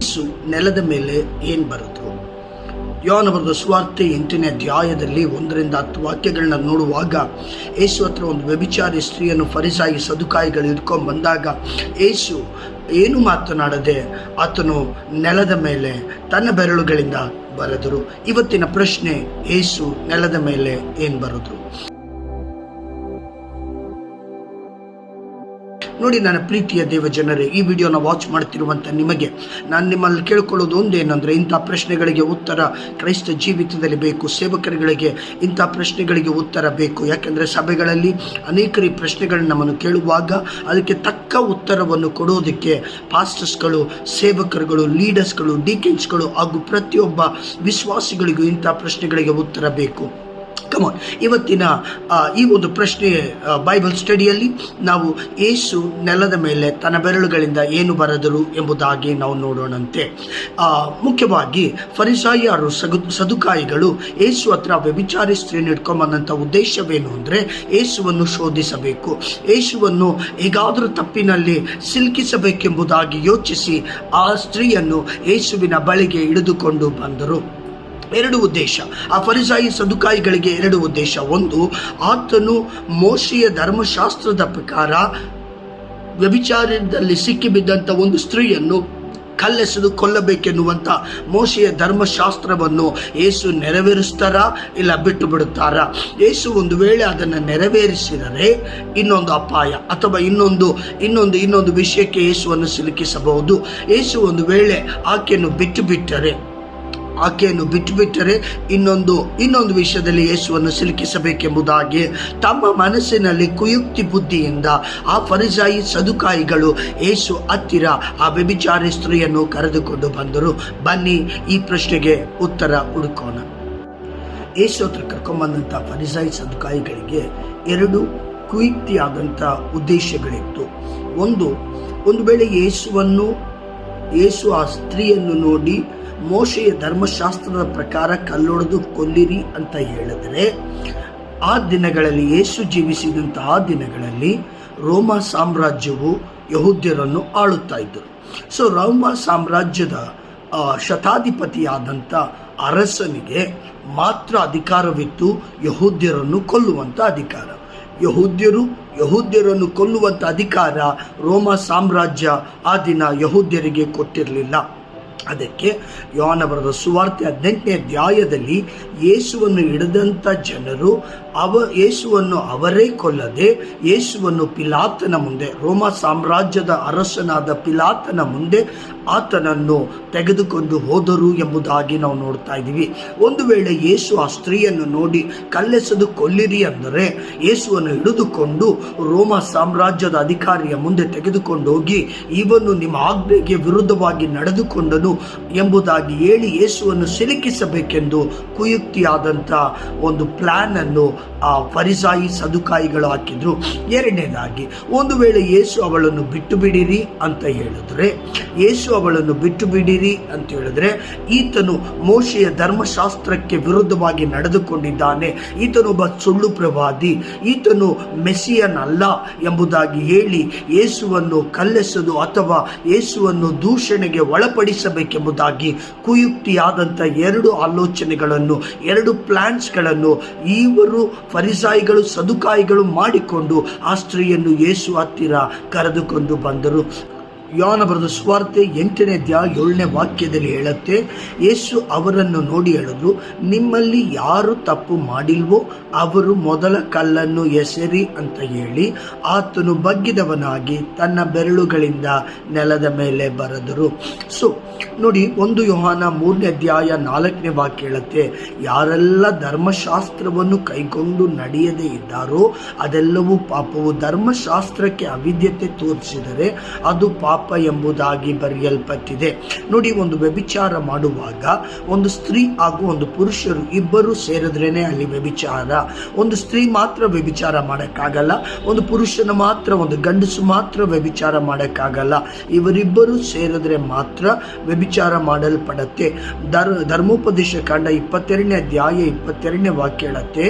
ಯೇಸು ನೆಲದ ಮೇಲೆ ಏನ್ ಬರೆದ್ರು? ಯೋಹಾನ ಬರೆದ ಸುವಾರ್ತೆ 8ನೇ ಅಧ್ಯಾಯದಲ್ಲಿ 1-10 ವಾಕ್ಯಗಳನ್ನ ನೋಡುವಾಗ, ಯೇಸು ಹತ್ರ ಒಂದು ವ್ಯಭಿಚಾರಿ ಸ್ತ್ರೀಯನ್ನು ಫರಿಸಾಯಿ ಸದುಕಾಯಿಗಳು ಹಿಡ್ಕೊಂಡು ಬಂದಾಗ ಯೇಸು ಏನು ಮಾತನಾಡದೆ ಆತನು ನೆಲದ ಮೇಲೆ ತನ್ನ ಬೆರಳುಗಳಿಂದ ಬರೆದರು. ಇವತ್ತಿನ ಪ್ರಶ್ನೆ, ಯೇಸು ನೆಲದ ಮೇಲೆ ಏನ್ ಬರೆದ್ರು? ನೋಡಿ, ನನ್ನ ಪ್ರೀತಿಯ ದೇವ ಜನರೇ, ಈ ವಿಡಿಯೋನ ವಾಚ್ ಮಾಡ್ತಿರುವಂಥ ನಿಮಗೆ ನಾನು ನಿಮ್ಮಲ್ಲಿ ಕೇಳ್ಕೊಳ್ಳೋದು ಒಂದೇನೆಂದರೆ, ಇಂಥ ಪ್ರಶ್ನೆಗಳಿಗೆ ಉತ್ತರ ಕ್ರೈಸ್ತ ಜೀವಿತದಲ್ಲಿ ಬೇಕು. ಸೇವಕರುಗಳಿಗೆ ಇಂಥ ಪ್ರಶ್ನೆಗಳಿಗೆ ಉತ್ತರ ಬೇಕು. ಯಾಕೆಂದರೆ ಸಭೆಗಳಲ್ಲಿ ಅನೇಕರು ಈ ಪ್ರಶ್ನೆಗಳನ್ನ ನಮ್ಮನ್ನು ಕೇಳುವಾಗ ಅದಕ್ಕೆ ತಕ್ಕ ಉತ್ತರವನ್ನು ಕೊಡೋದಕ್ಕೆ ಪಾಸ್ಟರ್ಸ್ಗಳು, ಸೇವಕರುಗಳು, ಲೀಡರ್ಸ್ಗಳು, ಡೀಕೆನ್ಸ್ಗಳು ಹಾಗೂ ಪ್ರತಿಯೊಬ್ಬ ವಿಶ್ವಾಸಿಗಳಿಗೂ ಇಂಥ ಪ್ರಶ್ನೆಗಳಿಗೆ ಉತ್ತರ ಬೇಕು. ಕಮಾನ್, ಇವತ್ತಿನ ಈ ಒಂದು ಪ್ರಶ್ನೆ ಬೈಬಲ್ ಸ್ಟಡಿಯಲ್ಲಿ ನಾವು ಯೇಸು ನೆಲದ ಮೇಲೆ ತನ್ನ ಬೆರಳುಗಳಿಂದ ಏನು ಬರೆದರು ಎಂಬುದಾಗಿ ನಾವು ನೋಡೋಣಂತೆ. ಮುಖ್ಯವಾಗಿ ಫರಿಸಾಯರು ಸದುಕಾಯಿಗಳು ಯೇಸು ಹತ್ರ ವ್ಯಭಿಚಾರಿ ಸ್ತ್ರೀಯನ್ನು ಇಟ್ಕೊಂಬಂದಂಥ ಉದ್ದೇಶವೇನು ಅಂದರೆ, ಯೇಸುವನ್ನು ಶೋಧಿಸಬೇಕು, ಯೇಸುವನ್ನು ಹೇಗಾದರೂ ತಪ್ಪಿನಲ್ಲಿ ಸಿಲುಕಿಸಬೇಕೆಂಬುದಾಗಿ ಯೋಚಿಸಿ ಆ ಸ್ತ್ರೀಯನ್ನು ಯೇಸುವಿನ ಬಳಿಗೆ ಹಿಡಿದುಕೊಂಡು ಬಂದರು. ಎರಡು ಉದ್ದೇಶ. ಆ ಫರಿಸಾಯಿ ಸದುಕಾಯಿಗಳಿಗೆ ಎರಡು ಉದ್ದೇಶ. ಒಂದು, ಆತನು ಮೋಶೆಯ ಧರ್ಮಶಾಸ್ತ್ರದ ಪ್ರಕಾರ ವ್ಯಭಿಚಾರದಲ್ಲಿ ಸಿಕ್ಕಿಬಿದ್ದಂಥ ಒಂದು ಸ್ತ್ರೀಯನ್ನು ಕಲ್ಲೆಸೆದು ಕೊಲ್ಲಬೇಕೆನ್ನುವಂಥ ಮೋಶೆಯ ಧರ್ಮಶಾಸ್ತ್ರವನ್ನು ಯೇಸು ನೆರವೇರಿಸ್ತಾರಾ ಇಲ್ಲ ಬಿಟ್ಟು ಬಿಡುತ್ತಾರಾ? ಯೇಸು ಒಂದು ವೇಳೆ ಅದನ್ನು ನೆರವೇರಿಸಿದರೆ ಇನ್ನೊಂದು ಅಪಾಯ ಅಥವಾ ಇನ್ನೊಂದು ವಿಷಯಕ್ಕೆ ಯೇಸುವನ್ನು ಸಿಲುಕಿಸಬಹುದು. ಯೇಸು ಒಂದು ವೇಳೆ ಆಕೆಯನ್ನು ಬಿಟ್ಟುಬಿಟ್ಟರೆ ಇನ್ನೊಂದು ವಿಷಯದಲ್ಲಿ ಯೇಸುವನ್ನು ಸಿಲುಕಿಸಬೇಕೆಂಬುದಾಗಿ ತಮ್ಮ ಮನಸ್ಸಿನಲ್ಲಿ ಕುಯುಕ್ತಿ ಬುದ್ಧಿಯಿಂದ ಆ ಫರಿಸಾಯಿ ಸದುಕಾಯಿಗಳು ಯೇಸು ಹತ್ತಿರ ಆ ವ್ಯಭಿಚಾರಿ ಸ್ತ್ರೀಯನ್ನು ಕರೆದುಕೊಂಡು ಬಂದರು. ಬನ್ನಿ ಈ ಪ್ರಶ್ನೆಗೆ ಉತ್ತರ ಹುಡುಕೋಣ. ಯೇಸು ಹತ್ರ ಕರ್ಕೊಂಡ್ಬಂದಂಥ ಫರಿಸಾಯಿ ಸದುಕಾಯಿಗಳಿಗೆ ಎರಡು ಕುಯುಕ್ತಿಯಾದಂಥ ಉದ್ದೇಶಗಳಿತ್ತು. ಒಂದು ವೇಳೆ ಯೇಸು ಆ ಸ್ತ್ರೀಯನ್ನು ನೋಡಿ ಮೋಶೆಯ ಧರ್ಮಶಾಸ್ತ್ರದ ಪ್ರಕಾರ ಕಲ್ಲೊಡೆದು ಕೊಲ್ಲಿರಿ ಅಂತ ಹೇಳಿದರೆ, ಆ ದಿನಗಳಲ್ಲಿ ಯೇಸು ಜೀವಿಸಿದಂತಹ ದಿನಗಳಲ್ಲಿ ರೋಮ ಸಾಮ್ರಾಜ್ಯವು ಯಹೂದ್ಯರನ್ನು ಆಳುತ್ತಾ ಇದ್ದರು. ಸೊ ರೋಮ ಸಾಮ್ರಾಜ್ಯದ ಶತಾಧಿಪತಿಯಾದಂಥ ಅರಸನಿಗೆ ಮಾತ್ರ ಅಧಿಕಾರವಿತ್ತು ಯಹೂದ್ಯರನ್ನು ಕೊಲ್ಲುವಂಥ ಅಧಿಕಾರ. ಯಹೂದ್ಯರನ್ನು ಕೊಲ್ಲುವಂಥ ಅಧಿಕಾರ ರೋಮ ಸಾಮ್ರಾಜ್ಯ ಆ ದಿನ ಯಹೂದ್ಯರಿಗೆ ಕೊಟ್ಟಿರಲಿಲ್ಲ. ಅದಕ್ಕೆ ಯೋಹಾನ ಬರೆದ ಸುವಾರ್ತೆ 18ನೇ ಅಧ್ಯಾಯದಲ್ಲಿ ಯೇಸುವನ್ನು ಹಿಡಿದಂಥ ಜನರು ಯೇಸುವನ್ನು ಅವರೇ ಕೊಲ್ಲದೆ ಯೇಸುವನ್ನು ಪಿಲಾತನ ಮುಂದೆ, ರೋಮ ಸಾಮ್ರಾಜ್ಯದ ಅರಸನಾದ ಪಿಲಾತನ ಮುಂದೆ ಆತನನ್ನು ತೆಗೆದುಕೊಂಡು ಹೋದರು ಎಂಬುದಾಗಿ ನಾವು ನೋಡ್ತಾ ಇದ್ದೀವಿ. ಒಂದು ವೇಳೆ ಯೇಸು ಆ ಸ್ತ್ರೀಯನ್ನು ನೋಡಿ ಕಲ್ಲೆಸೆದು ಕೊಲ್ಲಿರಿ ಅಂದರೆ, ಯೇಸುವನ್ನು ಹಿಡಿದುಕೊಂಡು ರೋಮ ಸಾಮ್ರಾಜ್ಯದ ಅಧಿಕಾರಿಯ ಮುಂದೆ ತೆಗೆದುಕೊಂಡು ಹೋಗಿ ಇವನು ನಿಮ್ಮ ಆಜ್ಞೆಗೆ ವಿರುದ್ಧವಾಗಿ ನಡೆದುಕೊಂಡನು ಎಂಬುದಾಗಿ ಹೇಳಿ ಯೇಸುವನ್ನು ಸಿಲುಕಿಸಬೇಕೆಂದು ಕುಯುಕ್ತಿಯಾದಂಥ ಒಂದು ಪ್ಲಾನ್ ಅನ್ನು ಆ ಫರಿಸಾಯಿ ಸದುಕಾಯಿಗಳು ಹಾಕಿದ್ರು. ಎರಡನೇದಾಗಿ, ಒಂದು ವೇಳೆ ಯೇಸು ಅವಳನ್ನು ಬಿಟ್ಟು ಬಿಡಿರಿ ಅಂತ ಹೇಳಿದ್ರೆ ಈತನು ಮೋಶೆಯ ಧರ್ಮಶಾಸ್ತ್ರಕ್ಕೆ ವಿರುದ್ಧವಾಗಿ ನಡೆದುಕೊಂಡಿದ್ದಾನೆ, ಈತನೊಬ್ಬ ಸುಳ್ಳು ಪ್ರವಾದಿ, ಈತನು ಮೆಸ್ಸಿಯನ್ ಅಲ್ಲ ಎಂಬುದಾಗಿ ಹೇಳಿ ಯೇಸುವನ್ನು ಕಲ್ಲೆಸೆದು ಅಥವಾ ಯೇಸುವನ್ನು ದೂಷಣೆಗೆ ಒಳಪಡಿಸಬೇಕೆಂಬುದಾಗಿ ಕುಯುಕ್ತಿಯಾದಂಥ ಎರಡು ಆಲೋಚನೆಗಳನ್ನು, ಎರಡು ಪ್ಲಾನ್ಸ್ಗಳನ್ನು ಇವರು ಫರಿಸಾಯಿಗಳು ಸದುಕಾಯಿಗಳು ಮಾಡಿಕೊಂಡು ಆ ಸ್ತ್ರೀಯನ್ನು ಯೇಸು ಹತ್ತಿರ ಕರೆದುಕೊಂಡು ಬಂದರು. ಯೋಹಾನ ಬರೆದ ಸುವಾರ್ತೆ 8ನೇ ಅಧ್ಯಾಯ 7ನೇ ವಾಕ್ಯದಲ್ಲಿ ಹೇಳುತ್ತೆ, ಯೇಸು ಅವರನ್ನು ನೋಡಿ ಹೇಳಿದ್ರು, ನಿಮ್ಮಲ್ಲಿ ಯಾರು ತಪ್ಪು ಮಾಡಿಲ್ವೋ ಅವರು ಮೊದಲ ಕಲ್ಲನ್ನು ಎಸೆರಿ ಅಂತ ಹೇಳಿ ಆತನು ಬಗ್ಗಿದವನಾಗಿ ತನ್ನ ಬೆರಳುಗಳಿಂದ ನೆಲದ ಮೇಲೆ ಬರೆದರು. ಸೊ ನೋಡಿ, 1 ಯೋಹಾನ 3ನೇ ಅಧ್ಯಾಯ 4ನೇ ವಾಕ್ಯ ಹೇಳುತ್ತೆ, ಯಾರೆಲ್ಲ ಧರ್ಮಶಾಸ್ತ್ರವನ್ನು ಕೈಗೊಂಡು ನಡೆಯದೇ ಇದ್ದಾರೋ ಅದೆಲ್ಲವೂ ಪಾಪವು. ಧರ್ಮಶಾಸ್ತ್ರಕ್ಕೆ ಅವಿದ್ಯತೆ ತೋರಿಸಿದರೆ ಅದು ಪಾಪ ಎಂಬುದಾಗಿ ಬರೆಯಲ್ಪಟ್ಟಿದೆ. ನೋಡಿ, ಒಂದು ವ್ಯಭಿಚಾರ ಮಾಡುವಾಗ ಒಂದು ಸ್ತ್ರೀ ಹಾಗೂ ಒಂದು ಪುರುಷರು ಇಬ್ಬರು ಸೇರಿದ್ರೇನೆ ಅಲ್ಲಿ ವ್ಯಭಿಚಾರ. ಒಂದು ಸ್ತ್ರೀ ಮಾತ್ರ ವ್ಯಭಿಚಾರ ಮಾಡೋಕ್ಕಾಗಲ್ಲ, ಒಂದು ಪುರುಷನ ಮಾತ್ರ, ಒಂದು ಗಂಡಸು ಮಾತ್ರ ವ್ಯಭಿಚಾರ ಮಾಡೋಕ್ಕಾಗಲ್ಲ. ಇವರಿಬ್ಬರು ಸೇರಿದ್ರೆ ಮಾತ್ರ ವ್ಯಭಿಚಾರ ಮಾಡಲ್ಪಡತ್ತೆ. ಧರ್ಮೋಪದೇಶ ಕಾಂಡ 22ನೇ ಅಧ್ಯಾಯ 22ನೇ ವಾಕ್ಯ ಹೇಳುತ್ತೆ,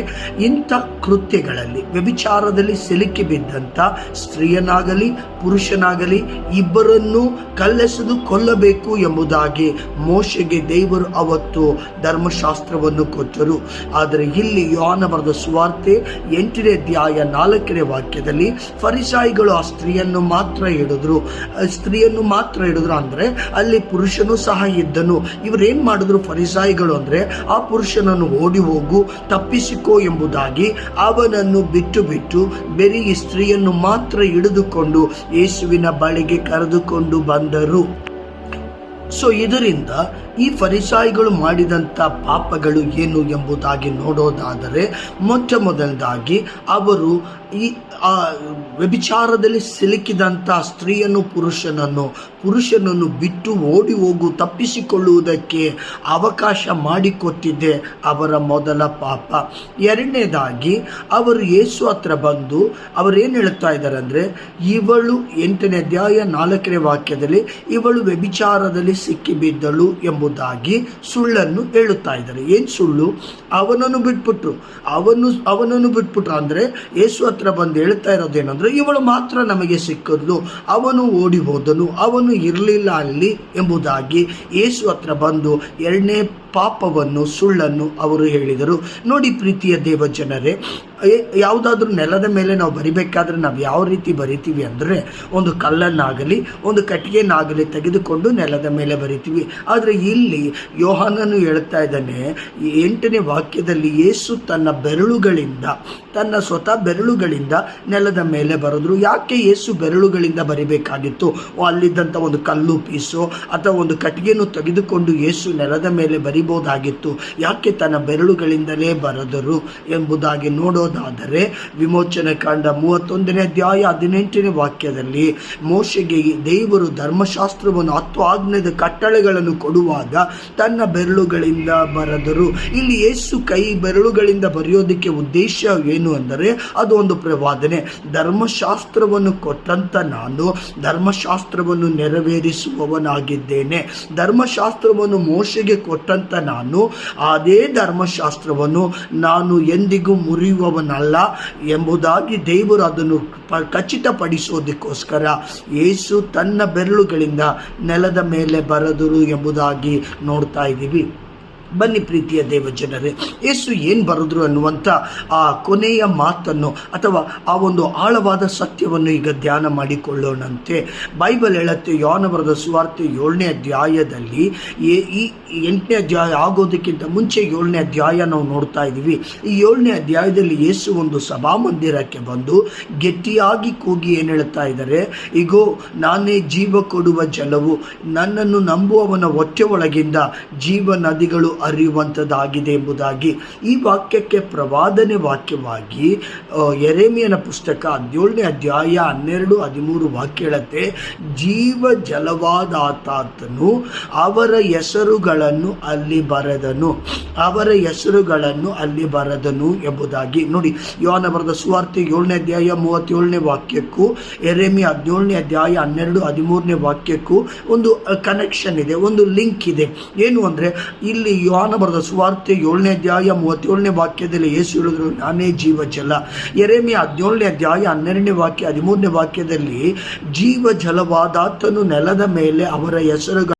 ಇಂಥ ಕೃತ್ಯಗಳಲ್ಲಿ ವ್ಯಭಿಚಾರದಲ್ಲಿ ಸಿಲುಕಿ ಬಿದ್ದಂಥ ಸ್ತ್ರೀಯನಾಗಲಿ ಪುರುಷನಾಗಲಿ ಇಬ್ಬರು ಅವರನ್ನು ಕಲ್ಲೆಸೆದು ಕೊಲ್ಲಬೇಕು ಎಂಬುದಾಗಿ ಮೋಶೆಗೆ ದೇವರು ಅವತ್ತು ಧರ್ಮಶಾಸ್ತ್ರವನ್ನು ಕೊಟ್ಟರು. ಆದರೆ ಇಲ್ಲಿ ಯೋಹಾನ ಬರೆದ ಸುವಾರ್ತೆ 8ನೇ ಅಧ್ಯಾಯ 4ನೇ ವಾಕ್ಯದಲ್ಲಿ ಫರಿಸಾಯಿಗಳು ಆ ಸ್ತ್ರೀಯನ್ನು ಮಾತ್ರ ಹಿಡಿದ್ರು ಅಂದ್ರೆ ಅಲ್ಲಿ ಪುರುಷನು ಸಹ ಇದ್ದನು. ಇವರೇನ್ ಮಾಡಿದ್ರು ಫರಿಸಾಯಿಗಳು ಅಂದ್ರೆ ಆ ಪುರುಷನನ್ನು ಓಡಿ ಹೋಗು, ತಪ್ಪಿಸಿಕೋ ಎಂಬುದಾಗಿ ಅವನನ್ನು ಬಿಟ್ಟು ಬೇರೆ ಈ ಸ್ತ್ರೀಯನ್ನು ಮಾತ್ರ ಹಿಡಿದುಕೊಂಡು ಯೇಸುವಿನ ಬಳಿಗೆ ಕರೆದುಕೊಂಡು ಬಂದರು. ಸೊ ಇದರಿಂದ ಈ ಫರಿಸಾಯಿಗಳು ಮಾಡಿದಂಥ ಪಾಪಗಳು ಏನು ಎಂಬುದಾಗಿ ನೋಡೋದಾದರೆ, ಮೊದಲನೇದಾಗಿ ಅವರು ಈ ವ್ಯಭಿಚಾರದಲ್ಲಿ ಸಿಲುಕಿದಂಥ ಸ್ತ್ರೀಯನ್ನು ಪುರುಷನನ್ನು ಬಿಟ್ಟು ಓಡಿ ಹೋಗು, ತಪ್ಪಿಸಿಕೊಳ್ಳುವುದಕ್ಕೆ ಅವಕಾಶ ಮಾಡಿಕೊಟ್ಟಿದ್ದೆ ಅವರ ಮೊದಲ ಪಾಪ. ಎರಡನೇದಾಗಿ ಅವರು ಯೇಸು ಹತ್ರ ಬಂದು ಅವರೇನು ಹೇಳ್ತಾ ಇದ್ದಾರೆ ಅಂದರೆ, ಇವಳು 8ನೇ ಅಧ್ಯಾಯ 4ನೇ ವಾಕ್ಯದಲ್ಲಿ ಇವಳು ವ್ಯಭಿಚಾರದಲ್ಲಿ ಸಿಕ್ಕಿಬಿದ್ದಳು ಎಂಬುದಾಗಿ ಸುಳ್ಳನ್ನು ಹೇಳುತ್ತಾ ಇದ್ದಾರೆ. ಏನು ಸುಳ್ಳು? ಅವನನ್ನು ಬಿಟ್ಬಿಟ್ರು ಅಂದರೆ ಯೇಸು ಹತ್ರ ಬಂದು ಹೇಳ್ತಾ ಇರೋದೇನೆಂದ್ರೆ, ಇವಳು ಮಾತ್ರ ನಮಗೆ ಸಿಕ್ಕಿದ್ಲು, ಅವನು ಓಡಿ ಹೋದನು, ಅವನು ಇರಲಿಲ್ಲ ಅಲ್ಲಿ ಎಂಬುದಾಗಿ ಯೇಸು ಹತ್ರ ಬಂದು ಎರಡನೇ ಪಾಪವನ್ನು, ಸುಳ್ಳನ್ನು ಅವರು ಹೇಳಿದರು. ನೋಡಿ ಪ್ರೀತಿಯ ದೇವ ಜನರೇ, ಯಾವುದಾದ್ರೂ ನೆಲದ ಮೇಲೆ ನಾವು ಬರಿಬೇಕಾದ್ರೆ ನಾವು ಯಾವ ರೀತಿ ಬರಿತೀವಿ ಅಂದರೆ, ಒಂದು ಕಲ್ಲನ್ನಾಗಲಿ ಒಂದು ಕಟ್ಟಿಗೆನಾಗಲಿ ತೆಗೆದುಕೊಂಡು ನೆಲದ ಮೇಲೆ ಬರಿತೀವಿ. ಆದರೆ ಇಲ್ಲಿ ಯೋಹಾನನು ಹೇಳ್ತಾ ಇದ್ದಾನೆ 8ನೇ ವಾಕ್ಯದಲ್ಲಿ, ಯೇಸು ತನ್ನ ಸ್ವತಃ ಬೆರಳುಗಳಿಂದ ನೆಲದ ಮೇಲೆ ಬರೆದ್ರು. ಯಾಕೆ ಯೇಸು ಬೆರಳುಗಳಿಂದ ಬರಿಬೇಕಾಗಿತ್ತು? ಅಲ್ಲಿದ್ದಂಥ ಒಂದು ಕಲ್ಲು ಪೀಸು ಅಥವಾ ಒಂದು ಕಟ್ಟಿಗೆಯನ್ನು ತೆಗೆದುಕೊಂಡು ಯೇಸು ನೆಲದ ಮೇಲೆ ಬರಿಬೋದಾಗಿತ್ತು. ಯಾಕೆ ತನ್ನ ಬೆರಳುಗಳಿಂದಲೇ ಬರೆದರು ಎಂಬುದಾಗಿ ನೋಡೋದಾದರೆ, ವಿಮೋಚನೆ ಕಾಂಡ 31ನೇ ಅಧ್ಯಾಯ 18ನೇ ವಾಕ್ಯದಲ್ಲಿ ಮೋಶೆಗೆ ದೇವರು ಧರ್ಮಶಾಸ್ತ್ರವನ್ನು 10 ಆಜ್ಞೆಯ ಕಟ್ಟಳೆಗಳನ್ನು ಕೊಡುವಾಗ ತನ್ನ ಬೆರಳುಗಳಿಂದ ಬರೆದರು. ಇಲ್ಲಿ ಯೇಸು ಕೈ ಬೆರಳುಗಳಿಂದ ಬರೆಯೋದಕ್ಕೆ ಉದ್ದೇಶ ಏನು ಅಂದರೆ, ಅದು ಒಂದು ಪ್ರವಾದನೆ. ಧರ್ಮಶಾಸ್ತ್ರವನ್ನು ಕೊಟ್ಟಂತ ನಾನು ಧರ್ಮಶಾಸ್ತ್ರವನ್ನು ನೆರವೇರಿಸುವವನಾಗಿದ್ದೇನೆ. ಧರ್ಮಶಾಸ್ತ್ರವನ್ನು ಮೋಶೆಗೆ ಕೊಟ್ಟಂತ ನಾನು ಅದೇ ಧರ್ಮಶಾಸ್ತ್ರವನ್ನು ನಾನು ಎಂದಿಗೂ ಮುರಿಯುವವನಲ್ಲ ಎಂಬುದಾಗಿ ದೇವರು ಅದನ್ನು ಖಚಿತಪಡಿಸೋದಕ್ಕೋಸ್ಕರ ಯೇಸು ತನ್ನ ಬೆರಳುಗಳಿಂದ ನೆಲದ ಮೇಲೆ ಬರೆದರು ಎಂಬುದಾಗಿ ನೋಡ್ತಾ ಇದ್ದೀವಿ. ಬನ್ನಿ ಪ್ರೀತಿಯ ದೇವ ಜನರೇ, ಯೇಸು ಏನು ಬರೆದ್ರು ಅನ್ನುವಂಥ ಆ ಕೊನೆಯ ಮಾತನ್ನು ಅಥವಾ ಆ ಒಂದು ಆಳವಾದ ಸತ್ಯವನ್ನು ಈಗ ಧ್ಯಾನ ಮಾಡಿಕೊಳ್ಳೋಣಂತೆ. ಬೈಬಲ್ ಹೇಳುತ್ತೆ, ಯೋಹಾನ ಬರೆದ ಸುವಾರ್ತೆ 7ನೇ ಅಧ್ಯಾಯದಲ್ಲಿ, ಈ 8ನೇ ಅಧ್ಯಾಯ ಆಗೋದಕ್ಕಿಂತ ಮುಂಚೆ 7ನೇ ಅಧ್ಯಾಯ ನಾವು ನೋಡ್ತಾ ಇದ್ದೀವಿ. ಈ 7ನೇ ಅಧ್ಯಾಯದಲ್ಲಿ ಯೇಸು ಒಂದು ಸಭಾಮಂದಿರಕ್ಕೆ ಬಂದು ಗಟ್ಟಿಯಾಗಿ ಕೂಗಿ ಏನು ಹೇಳ್ತಾ ಇದ್ದಾರೆ, ಇಗೋ ನಾನೇ ಜೀವ ಕೊಡುವ ಜಲವು, ನನ್ನನ್ನು ನಂಬುವವನ ಹೊಟ್ಟೆ ಒಳಗಿಂದ ಜೀವ ನದಿಗಳು ಅರಿಯುವಂಥದ್ದಾಗಿದೆ ಎಂಬುದಾಗಿ. ಈ ವಾಕ್ಯಕ್ಕೆ ಪ್ರವಾದನೆ ವಾಕ್ಯವಾಗಿ ಯೆರೆಮೀಯನ ಪುಸ್ತಕ 17ನೇ ಅಧ್ಯಾಯ 12, 13 ವಾಕ್ಯ ಹೇಳುತ್ತೆ, ಜೀವ ಜಲವಾದ ಆತನು ಅವರ ಹೆಸರುಗಳನ್ನು ಅಲ್ಲಿ ಬರೆದನು ಎಂಬುದಾಗಿ. ನೋಡಿ, ಯೋಹಾನ ಬರೆದ ಸುವಾರ್ತೆ 7ನೇ ಅಧ್ಯಾಯ 37ನೇ ವಾಕ್ಯಕ್ಕೂ ಯೆರೆಮೀಯ 17ನೇ ಅಧ್ಯಾಯ 12, 13ನೇ ವಾಕ್ಯಕ್ಕೂ ಒಂದು ಕನೆಕ್ಷನ್ ಇದೆ, ಒಂದು ಲಿಂಕ್ ಇದೆ. ಏನು ಅಂದರೆ, ಇಲ್ಲಿ ಯೋಹಾನ ಬರೆದ ಸುವಾರ್ತೆ 7ನೇ ಅಧ್ಯಾಯ 37ನೇ ವಾಕ್ಯದಲ್ಲಿ ಯೇಸು ಹೇಳಿದ್ರು, ನಾನೇ ಜೀವ ಜಲ. ಯೆರೆಮೀಯ 17ನೇ ಅಧ್ಯಾಯ 12ನೇ ವಾಕ್ಯ 13ನೇ ವಾಕ್ಯದಲ್ಲಿ ಜೀವ ಜಲವಾದಾತನು ನೆಲದ ಮೇಲೆ ಅವರ ಹೆಸರುಗಳು